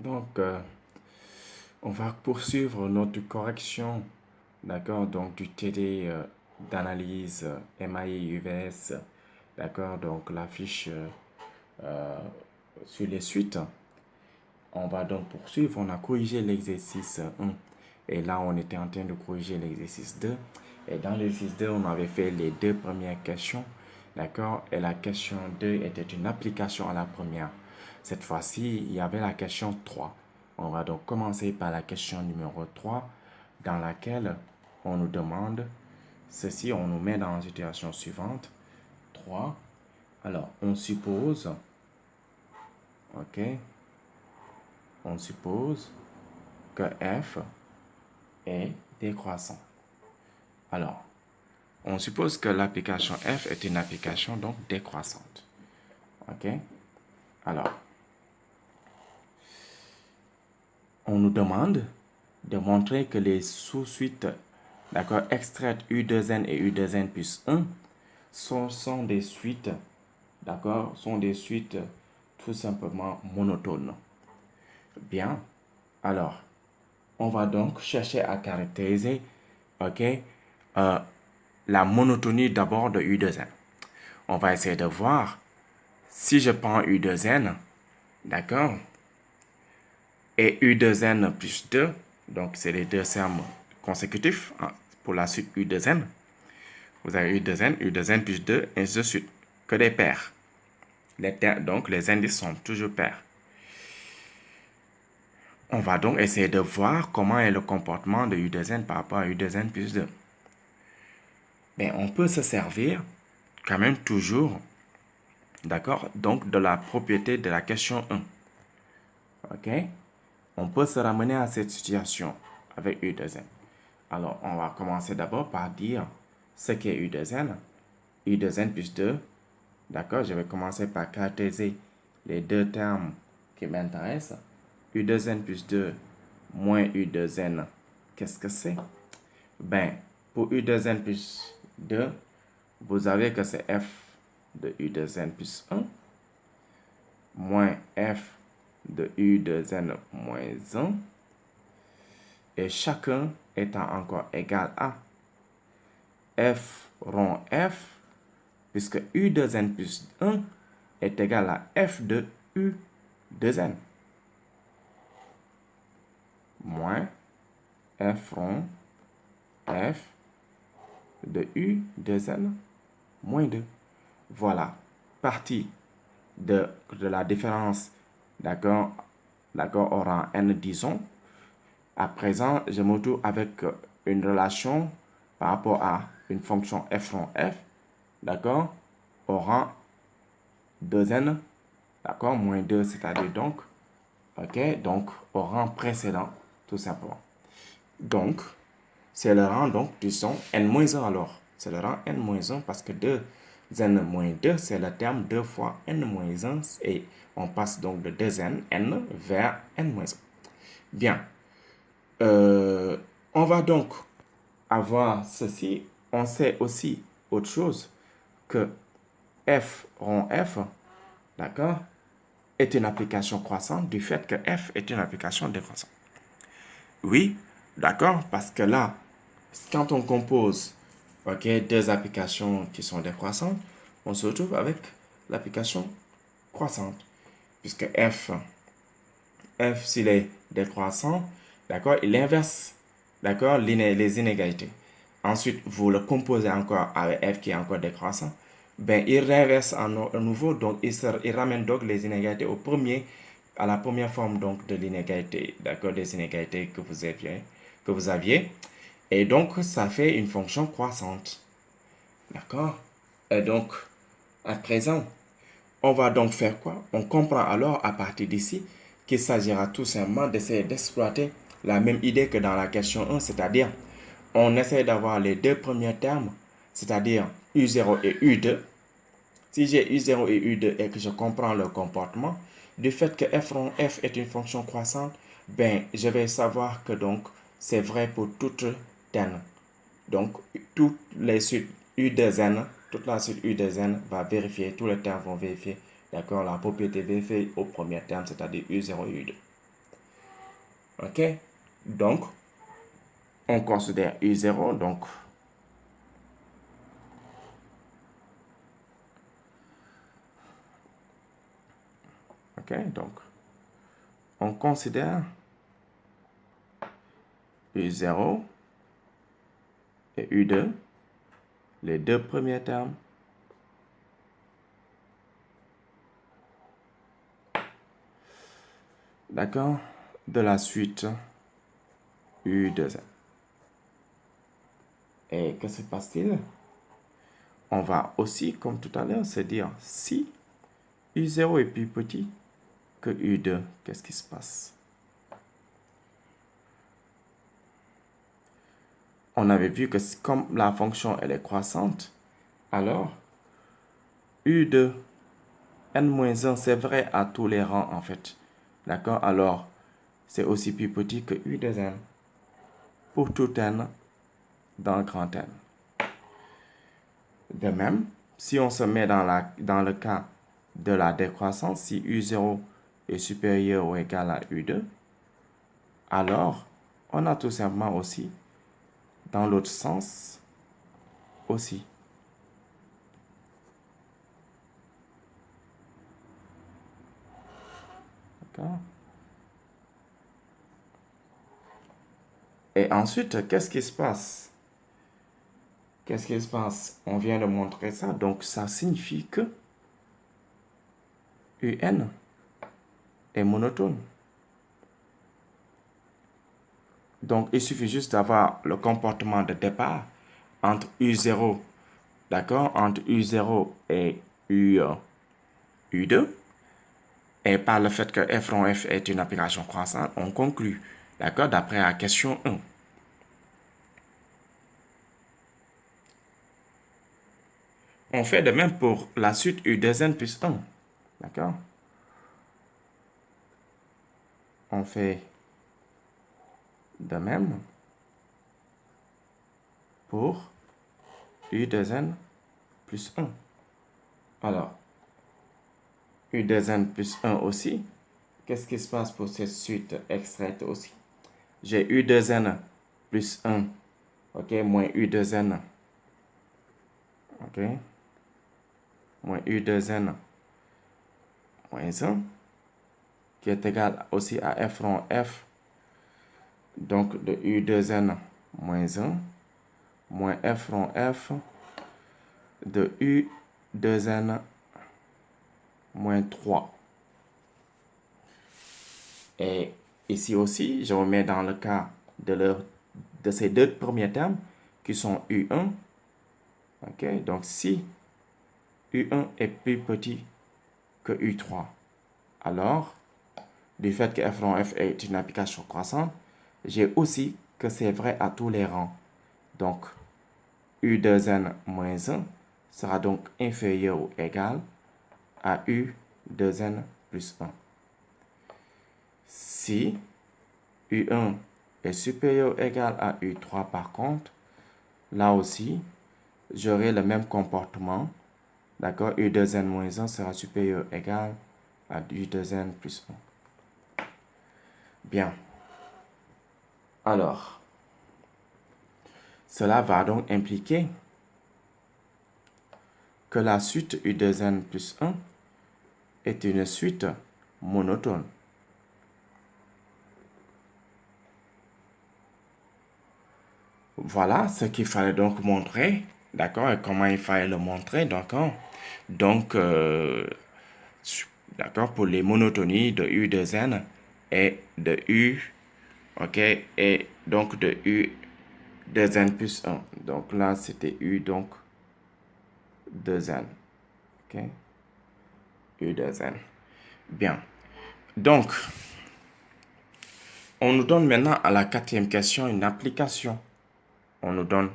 Donc, on va poursuivre notre correction, d'accord, donc du TD d'analyse MAI UVS, d'accord, donc la fiche sur les suites. On va donc poursuivre, on a corrigé l'exercice 1 et là on était en train de corriger l'exercice 2 et dans l'exercice 2 on avait fait les deux premières questions, d'accord, et la question 2 était une application à la première. Cette fois-ci, il y avait la question 3. On va donc commencer par la question numéro 3 dans laquelle on nous demande ceci, on nous met dans la situation suivante. 3. Alors, on suppose, ok, on suppose que f est décroissant. Alors, on suppose que l'application f est une application donc décroissante. Ok, alors, on nous demande de montrer que les sous-suites, d'accord, extraites U2n et U2n plus 1 sont des suites, d'accord, sont des suites tout simplement monotones. Bien, alors, on va donc chercher à caractériser, ok, la monotonie d'abord de U2n. On va essayer de voir si je prends U2n, d'accord, et U2n plus 2, donc c'est les deux termes consécutifs hein, pour la suite U2n. Vous avez U2n, U2n plus 2, et ainsi de suite, que des paires. Donc les indices sont toujours paires. On va donc essayer de voir comment est le comportement de U2n par rapport à U2n plus 2. Mais on peut se servir quand même toujours, d'accord, donc de la propriété de la question 1. Ok? On peut se ramener à cette situation avec U2n. Alors, on va commencer d'abord par dire ce qu'est U2n. U2n plus 2. D'accord, je vais commencer par caractériser les deux termes qui m'intéressent. U2n plus 2 moins U2n, qu'est-ce que c'est? Ben, pour U2n plus 2, vous avez que c'est f de U2n plus 1 moins f de U2n moins 1 et chacun étant encore égal à f rond f puisque U2n plus 1 est égal à f de U2n moins f rond f de U2n moins 2. Voilà, partie de la différence, d'accord, au rang n, disons. À présent, je me retrouve avec une relation par rapport à une fonction f rond f, d'accord, au rang 2n, d'accord, moins 2, c'est-à-dire donc, ok, donc au rang précédent, tout simplement. Donc, c'est le rang, donc, disons, n-1 alors. C'est le rang n-1 parce que 2n-2, c'est le terme 2 fois n-1 et on passe donc de 2n, n vers n-1. Bien. On va donc avoir ceci. On sait aussi autre chose que f rond f, d'accord, est une application croissante du fait que f est une application décroissante. Oui, d'accord, parce que là, quand on compose deux applications qui sont décroissantes, on se retrouve avec l'application croissante. Puisque f s'il est décroissant, d'accord, il inverse, d'accord, les inégalités. Ensuite, vous le composez encore avec f qui est encore décroissant, ben, il réinverse à nouveau, donc il ramène donc les inégalités à la première forme donc de l'inégalité, d'accord, des inégalités que vous aviez. Et donc, ça fait une fonction croissante. D'accord? Et donc, à présent, on va donc faire quoi? On comprend alors à partir d'ici qu'il s'agira tout simplement d'essayer d'exploiter la même idée que dans la question 1, c'est-à-dire on essaie d'avoir les deux premiers termes, c'est-à-dire U0 et U2. Si j'ai U0 et U2 et que je comprends leur comportement, du fait que f rond f est une fonction croissante, ben, je vais savoir que donc c'est vrai pour toute n. Donc, toutes les suites U2n, toute la suite U2n va vérifier, tous les termes vont vérifier, d'accord, la propriété vérifiée au premier terme, c'est-à-dire U0 et U2. OK? Donc, on considère U0, donc OK, donc on considère U0 et U2, les deux premiers termes. D'accord? De la suite U2N. Et que se passe-t-il? On va aussi, comme tout à l'heure, se dire si U0 est plus petit que U2, qu'est-ce qui se passe? On avait vu que comme la fonction elle est croissante, alors U2 n-1, c'est vrai à tous les rangs en fait. D'accord? Alors, c'est aussi plus petit que U2n pour tout n dans grand N. De même, si on se met dans le cas de la décroissance, si U0 est supérieur ou égal à U2, alors on a tout simplement aussi, dans l'autre sens, aussi. D'accord? Et ensuite, qu'est-ce qui se passe? Qu'est-ce qui se passe? On vient de montrer ça, donc ça signifie que UN est monotone. Donc, il suffit juste d'avoir le comportement de départ entre U0, d'accord, entre U0 et U2. Et par le fait que f rond f est une application croissante, on conclut, d'accord, d'après la question 1. On fait de même pour la suite U2n plus 1, d'accord. On fait de même pour U2n plus 1. Alors, U2n plus 1 aussi. Qu'est-ce qui se passe pour cette suite extraite aussi? J'ai U2n plus 1, ok, moins U2n, ok, moins U2n moins 1, qui est égal aussi à f rond f, donc de U2n moins 1, moins f rond f de U2n moins 3. Et ici aussi, je remets dans le cas de ces deux premiers termes qui sont U1. Ok, donc si U1 est plus petit que U3, alors, du fait que f rond f est une application croissante, j'ai aussi que c'est vrai à tous les rangs. Donc, U2n moins 1 sera donc inférieur ou égal à U2n plus 1. Si U1 est supérieur ou égal à U3 par contre, là aussi, j'aurai le même comportement. D'accord? U2n moins 1 sera supérieur ou égal à U2n plus 1. Bien. Alors, cela va donc impliquer que la suite U2n plus 1 est une suite monotone. Voilà ce qu'il fallait donc montrer, d'accord, et comment il fallait le montrer, d'accord. Donc, d'accord, pour les monotonies de U2n et de U, ok, et donc de U2n plus 1. Donc là, c'était U, donc 2n, ok, U2n. Bien. Donc, on nous donne maintenant à la quatrième question une application. On nous donne